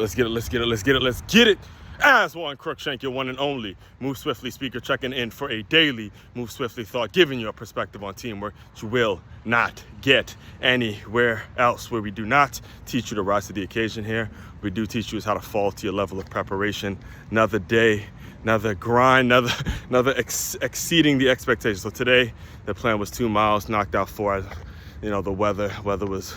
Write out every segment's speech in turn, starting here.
Let's get it. As one Crookshank, your one and only Move Swiftly speaker, checking in for a daily Move Swiftly thought, giving you a perspective on teamwork that you will not get anywhere else. Where we do not teach you to rise to the occasion here, we do teach you is how to fall to your level of preparation. Another day, another grind, another exceeding the expectations. So today, the plan was 2 miles, knocked out 4. The weather was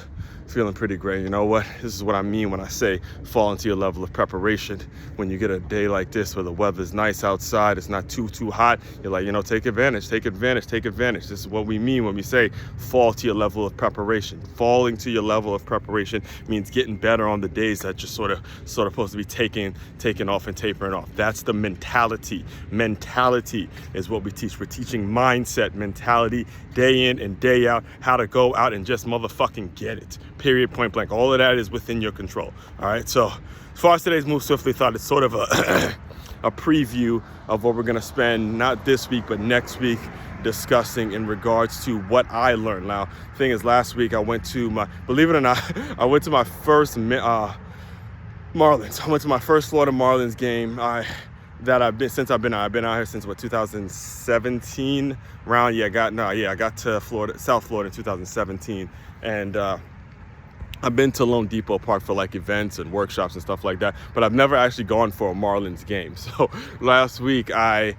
feeling pretty great. You know what? This is what I mean when I say fall into your level of preparation. When you get a day like this where the weather's nice outside, it's not too hot, you're like, take advantage. This is what we mean when we say fall to your level of preparation. Falling to your level of preparation means getting better on the days that you're sort of supposed to be taking off and tapering off. That's the mentality. Mentality is what we teach. We're teaching mindset, mentality, day in and day out, how to go out and just motherfucking get it. Period, point blank. All of that is within your control. All right. So as far as today's Move Swiftly thought, it's sort of a preview of what we're going to spend, not this week, but next week, discussing in regards to what I learned. Now, thing is, last week I went to my first Marlins. I went to my first Florida Marlins game. I've been out here since 2017 round. I got to South Florida in 2017, and I've been to Lone Depot Park for like events and workshops and stuff like that, but I've never actually gone for a Marlins game. So last week I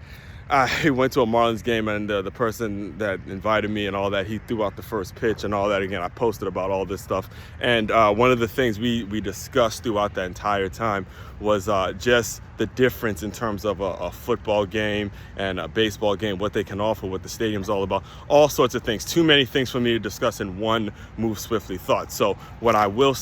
went to a Marlins game, and the person that invited me and all that, he threw out the first pitch and all that. Again, I posted about all this stuff, and one of the things we discussed throughout that entire time was just the difference in terms of a football game and a baseball game, what they can offer, what the stadium's all about, all sorts of things. Too many things for me to discuss in one Move Swiftly thought. So what I will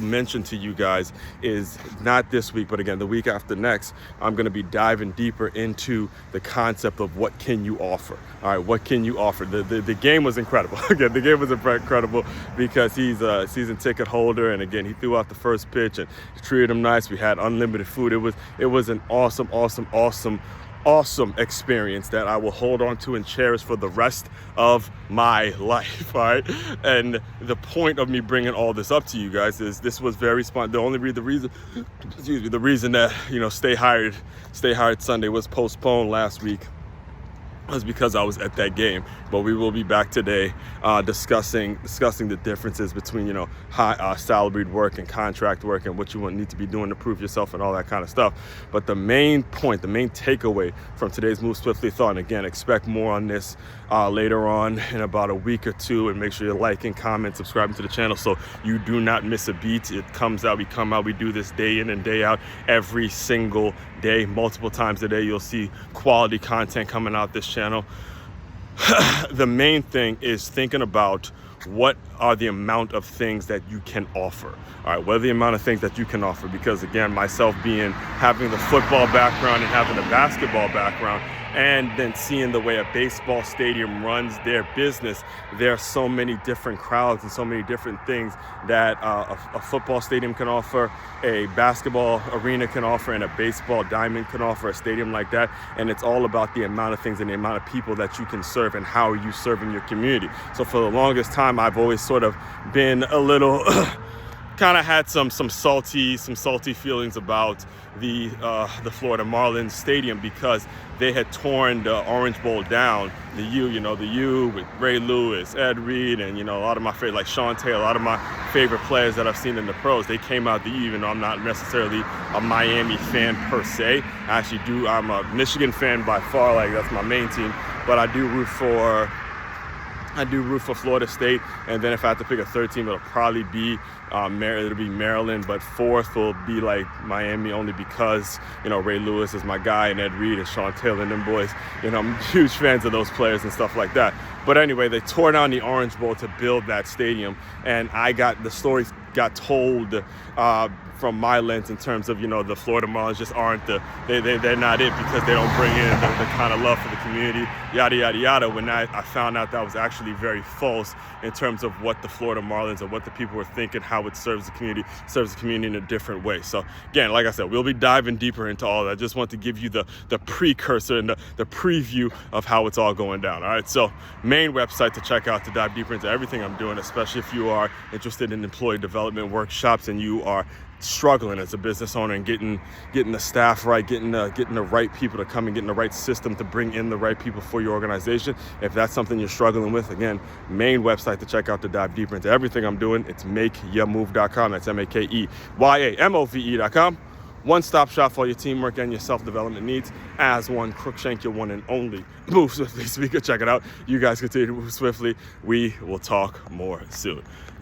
mention to you guys is, not this week, but again, the week after next, I'm going to be diving deeper into the concept of what can you offer. All right, what can you offer? The game was incredible. Again, the game was incredible because he's a season ticket holder, and again, he threw out the first pitch and treated him nice. We had unlimited food. It was an awesome experience that I will hold on to and cherish for the rest of my life. All right. And the point of me bringing all this up to you guys is this was very the reason that, Stay Hired Sunday was postponed last week was because I was at that game. But we will be back today discussing the differences between, high salaried work and contract work, and what you need to be doing to prove yourself and all that kind of stuff. But the main point, the main takeaway from today's Move Swiftly thought, and again, expect more on this later on in about a week or two, and make sure you're liking, comment, subscribing to the channel so you do not miss a beat. We do this day in and day out, every single day, multiple times a day. You'll see quality content coming out this channel. The main thing is thinking about what are the amount of things that you can offer. All right, what are the amount of things that you can offer? Because again, myself having the football background and having the basketball background, and then seeing the way a baseball stadium runs their business, there are so many different crowds and so many different things that a football stadium can offer, a basketball arena can offer, and a baseball diamond can offer, a stadium like that. And it's all about the amount of things and the amount of people that you can serve and how you serve in your community. So for the longest time, I've always sort of been a little kind of had some salty feelings about the Florida Marlins stadium, because they had torn the Orange Bowl down, the U with Ray Lewis, Ed Reed, and a lot of my favorite, like Sean Taylor, a lot of my favorite players that I've seen in the pros, they came out the U, even though I'm not necessarily a Miami fan per se. I'm a Michigan fan by far, like that's my main team, but I do root for Florida State, and then if I have to pick a third team, it'll probably be Maryland, but fourth will be like Miami, only because Ray Lewis is my guy, and Ed Reed and Sean Taylor and them boys. I'm huge fans of those players and stuff like that. But anyway, they tore down the Orange Bowl to build that stadium, and the stories got told from my lens in terms of, the Florida Marlins just aren't they're not it, because they don't bring in the kind of love for the community, yada, yada, yada. When I found out that was actually very false in terms of what the Florida Marlins and what the people were thinking, how it serves the community in a different way. So again, like I said, we'll be diving deeper into all that. I just want to give you the precursor and the preview of how it's all going down. All right. So main website to check out to dive deeper into everything I'm doing, especially if you are interested in employee development workshops and you are struggling as a business owner and getting the staff right, getting the right people to come and getting the right system to bring in the right people for your organization. If that's something you're struggling with, again, main website to check out to dive deeper into everything I'm doing, it's makeyourmove.com. That's MakeYamove.com. One-stop shop for your teamwork and your self-development needs. As one, Crookshank, your one and only Move Swiftly speaker. Check it out. You guys continue to move swiftly. We will talk more soon.